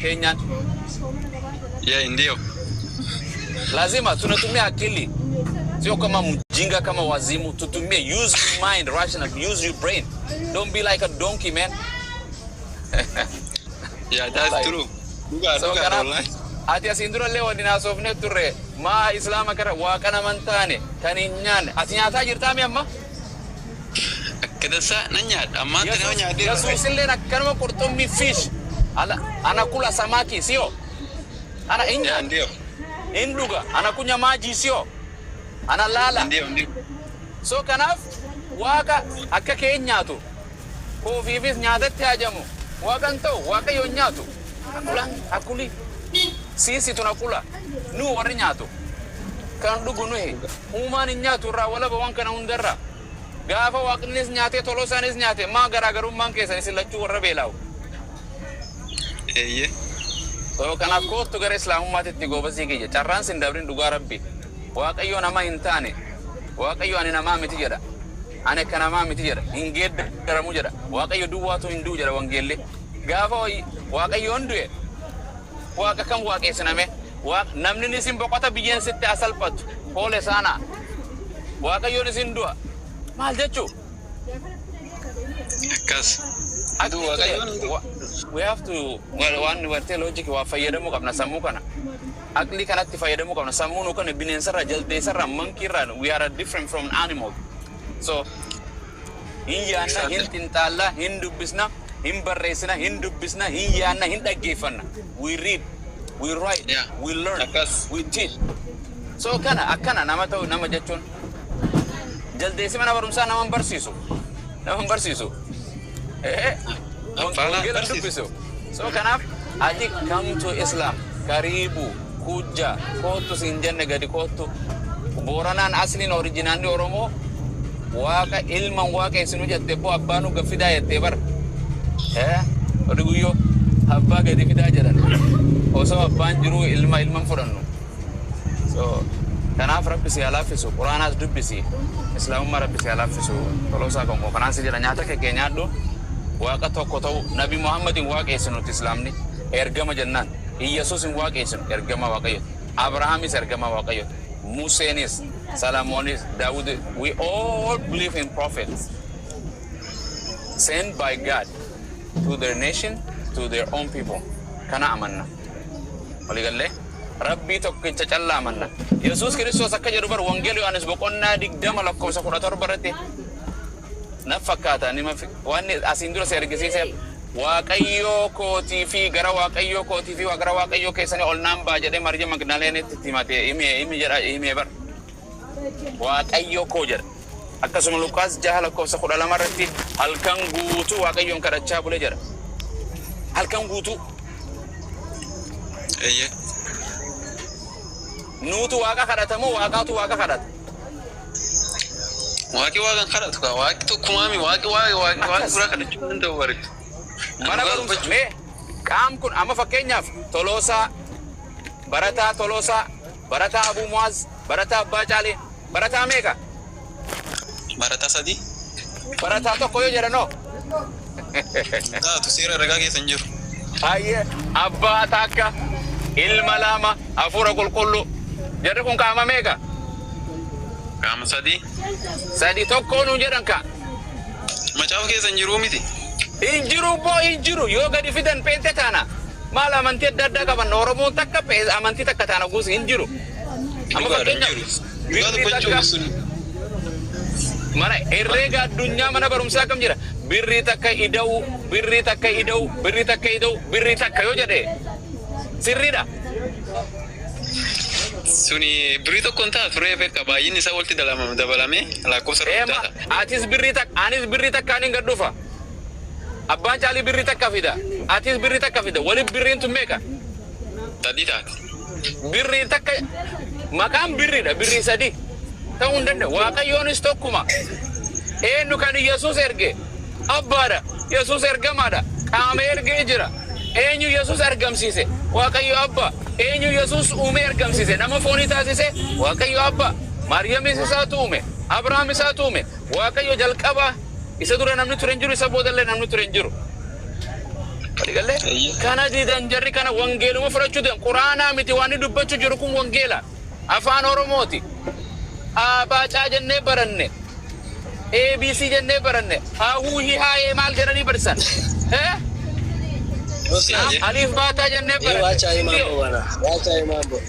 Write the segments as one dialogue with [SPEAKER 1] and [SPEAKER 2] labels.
[SPEAKER 1] Kenyan.
[SPEAKER 2] Yeah, ndio.
[SPEAKER 1] Lazima tunatumia akili. Sio kama mjinga kama wazimu. Tutumie, use your mind, rational, use your brain. Don't be like a donkey, man.
[SPEAKER 2] Yeah, that's true.
[SPEAKER 1] So ati asindura leo dinasofne turre ma islama kara waqana mantane kaninyan ati nyaata jirta mi amma
[SPEAKER 2] Kedasa nanya amma tana nyaade.
[SPEAKER 1] Yesuusille nakkanuma qurtummi fish ala anakula samaki sio ana
[SPEAKER 2] Yeah, ndio.
[SPEAKER 1] induga anakunya maji sio analala
[SPEAKER 2] Ndio.
[SPEAKER 1] so kanaaf waqa akka keenyaatu ko vivis nyaadatti hajamu waqan ta'u waqa yo nyaatu akuli sisi tunakula nu warri nyaatu kan dhugu nuhi uumaan hin nyaatu irraa walaba waan kana hundarra gaafa waaqnis nyaatee tolosaanis nyaate maa garaagarummaan keessan isin lachuu warra beelaa'u
[SPEAKER 2] Eeyye.
[SPEAKER 1] so kanaaf kootu gara islaamummaatitti goobasii kiyya carraan sin dabrin dhugaa rabbi waaqayyo nama hin taane waaqayyo ani namaa miti jedha ani akka namaa miti jedha hin geeddaramu jedha waaqayyo duwwaatu hin du'u jedha wangeelli gaafa waaqayyoon du'e waaqa kam waaqessiname namni nisin boqota biyyen sitti asalphatu hoole saana waaqayyoon isin du'a maal jechuu
[SPEAKER 2] Akkas. Adu waaqayyoon
[SPEAKER 1] we have to waan warte logic waa fayyadamu qabna sammuu kana akli kanatti fayyadamu qabna sammuun kana bineensarra jaldeessarra mankiirra we are different from animal so hin yaanna hin tintaalla hin dubbisna hin barreessina hin dubbisna hin yaanna hin dhaggeeffanna we read we write
[SPEAKER 2] Yeah.
[SPEAKER 1] we learn
[SPEAKER 2] Akkas.
[SPEAKER 1] we teach so kana akkana nama ta'u nama jechuun jaldeessi mana barumsaa nama barsiisu wangeela dubbisu so kanaaf ati come to Islam karibu kuja kootu siin jenne gadi kootu booranaan asliin oriijinaanni Oromoo waaqa ilman waaqa isinu jette boo abbaanu gaffidaa jettee bar odi guyyoo abbaa gadi fidaa jedhan osoo abbaan jiru ilman fudhannu so kanaaf rabbi si halaafisu quraanaas dubbisi islaamummaa rabbi si halaafisu toloosaa gongo kanaas jedha nyaata kee nyaadhu waaqa tokko ta'u nabi Muhammadin waaqeessinuti islaamni ergama jennaan Yesuusin waaqeessinu ergama waaqayyo Abrahaamis ergama waaqayyo Museenis Salamonis Daawud we all believe in prophets sent by God to their nation to their own people kana amanna waligalle rabbi tokkicha calla amanna Yesuus Kiristoos akka jedhu bar wangeelii Yohaannis boqonnaa 20 lakkoofsa 17 irratti nafakkaata nima waan asiin dura sergisiise waaqayyo kootii fi gara waaqayyo kootii fi gara waaqayyo keessanii ol nambaa jedhee Maryam Magdaleenitti timate imi jedha imi bar waaqayyo koo jedha akkasuma Luqaas 6 lakkoofsa 12 irratti halkan guutuu waaqayyoon kadhachaa bule jedha halkan guutuu
[SPEAKER 2] Eeyye.
[SPEAKER 1] nuutu waaqa kadhatamu waaqaatu waaqa kadhata
[SPEAKER 2] Waaqi waaqan kadhatu ka waaqi tokkumaami waaqi bira kadhachuu danda'u bari.
[SPEAKER 1] mana barumsa mee qaam kun amma fakkeenyaaf Toloosaa barataa Abuu Mu'aaz barataa Abbaa Caalee barataa meeqa
[SPEAKER 2] Barataa sadii.
[SPEAKER 1] barataa tokko yoo jedhanoo
[SPEAKER 2] Taatu seera ragaa keessa hin jiru.
[SPEAKER 1] Ayyee abbaa takka ilma lama hafuura qulqulluu jarri kun qaama meeqa
[SPEAKER 2] Qaama sadii.
[SPEAKER 1] sadi tokkoon jedhan ka
[SPEAKER 2] Macaafa keessa hin jiruu miti.
[SPEAKER 1] injiru yoo gadi fidan peente taana maal amantii adda addaa qaban Oromoon takka amantii takka taana guusi injiru amma fakkeenyaaf birrii takka mana herreega addunyaa mana barumsaa kam jira birrii takka ida'u birrii takka yoo jedhe sirriidha
[SPEAKER 2] Suni birrii tokkoon taatu reefee qaba baay'inni isaa walitti dabalame lakkoofsa
[SPEAKER 1] Ema atis birrii takka anis birrii takka anin gad dhufa abbaan Caalii birrii takka fida atis birrii takka fida waliin birriin tun meeqa
[SPEAKER 2] sadii taati.
[SPEAKER 1] birrii takka maqaan birriidha birrii sadii ta'uu hin danda'u waaqayyoonis tokkuma eenyu kan Yesuus erge abbaadha Yesuus ergamaadha qaama ergee jira eenyu Yesuus argamsiise waaqayyo abba eenyu Yesuus uume argamsiise nama foonii taasise waaqayyo abba Maryamis isaatu uume Abrahaam isaatu uume waaqayyo jalqaba isa dura namni ture hin jiru isa boodallee namni ture hin jiru Galle kana didan jarri kana wangeeluma fudhachuu dan quraanaa miti waan dubbachuu jiru kun wangeela afaan oromooti baacaa jennee baranne abc jennee baranne huu hi haayee maal jedhanii barsan alif baataa jennee baranne
[SPEAKER 3] wacha imambo bwana, wacha imambo.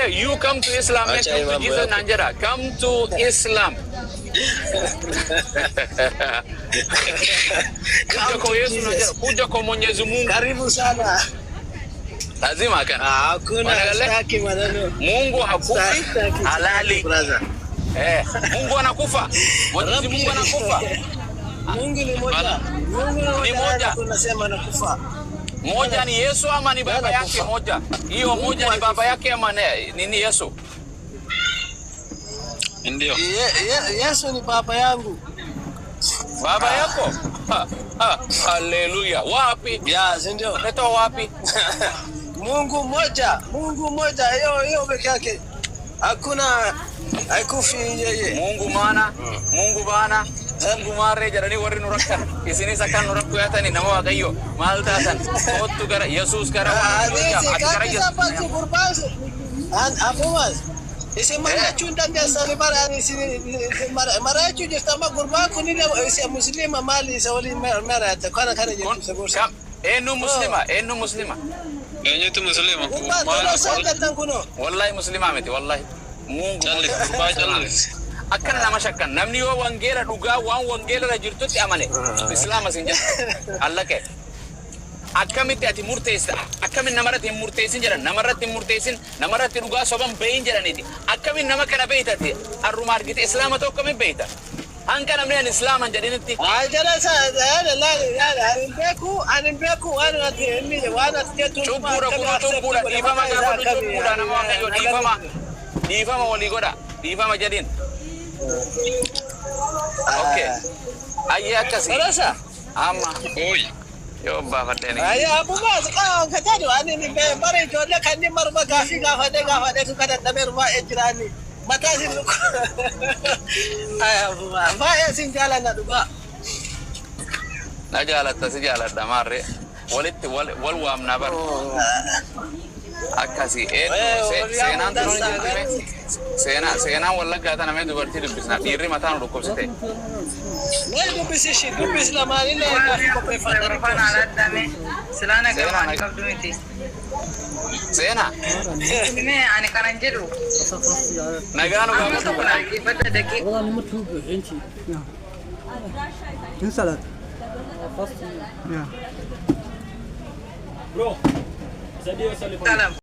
[SPEAKER 1] You come to Islam, come to Jesus Nanjara. Come to Islam. Kuja kwa Mwenyezi Mungu.
[SPEAKER 3] Karibu sana.
[SPEAKER 1] Lazima kana.
[SPEAKER 3] Hakuna staki maneno.
[SPEAKER 1] Mungu hakufi halali. Mungu anakufa. Mwenyezi Mungu anakufa.
[SPEAKER 3] Mungu ni moja. Mungu
[SPEAKER 1] ni moja.
[SPEAKER 3] Tunasema anakufa.
[SPEAKER 1] Moja ni Yesu ama ni baba yake moja? Hiyo moja ni baba yake ama nini Yesu?
[SPEAKER 2] Ndio.
[SPEAKER 3] Yesu ni baba yangu.
[SPEAKER 1] Baba yako? Haleluya. Wapi?
[SPEAKER 3] Ya, ndio.
[SPEAKER 1] Leta wapi?
[SPEAKER 3] Mungu moja. Mungu moja. Hiyo peke yake. Hakuna haikufi yeye.
[SPEAKER 1] Mungu mana? Mungu bana. Mungu mare jarani warri nurakkan. Isini sakan nurakku yatani nama Waaqayyo. Maal taatan? Kottu gara Yesuus gara
[SPEAKER 3] Afumas. Isi marachuu dandeessanii baraan isin marachuu jirtama gurbaa kunillee isa muslima maali isa waliin maraata kana jettu gorsa.
[SPEAKER 1] Eenyu muslima? Eenyu muslima?
[SPEAKER 2] Eenyutu muslima?
[SPEAKER 1] Wallahi muslima miti wallahi. Mungu
[SPEAKER 2] gurbaa jallis.
[SPEAKER 1] Akkana nama shakkan namni yoo wangeela dhugaa waan wangeela irra jirtutti amane islaama sin jedha allaqe akkamitti ati murteessa akkamitti namarratti hin murteessin jedhan namarratti hin murteessin namarratti dhugaa soban bayin jedhaniti akkamitti nama kana beeytati arruma argite islaama tokko akkamitti beeyta hanqa namni an islaaman jedhinitti
[SPEAKER 3] jala sa anin beeku waan ati inni waan ati jettu
[SPEAKER 1] cubbuudha dhiifama gaafa cubbuudha nama Waaqayyo dhiifama walii godha dhiifama jedhin. Okay. Ayah kasih.
[SPEAKER 3] Rasa?
[SPEAKER 1] Ama.
[SPEAKER 2] Oi.
[SPEAKER 1] Yo bapak deni.
[SPEAKER 3] Ayah Abu Mas, kau kata tu ani ni mari jodoh kan ni marba kasih kafade tu kata tapi rumah ejrani. Mata sih lu. Ayah Abu Mas, apa sih jalan nak tu pak?
[SPEAKER 1] Nak jalan tu sejalan damar. Wal wam nabar. Akasi seenaan turuun jedhame seenaan wallaggaata namee dubartii dubbisna dhiirri mataan dhukkubsite.
[SPEAKER 3] Nee dubbis lamaanillee gaaffii qopheeffatan.
[SPEAKER 4] Silaana gabaanii qabdu miti.
[SPEAKER 1] Seenaa?
[SPEAKER 4] Mee ani kanan jedhu.
[SPEAKER 1] Nagaanu
[SPEAKER 4] Amma tokko na dhaggeeffadha daqiiqa.
[SPEAKER 5] والله ما تروح انت انسلت
[SPEAKER 4] Salam.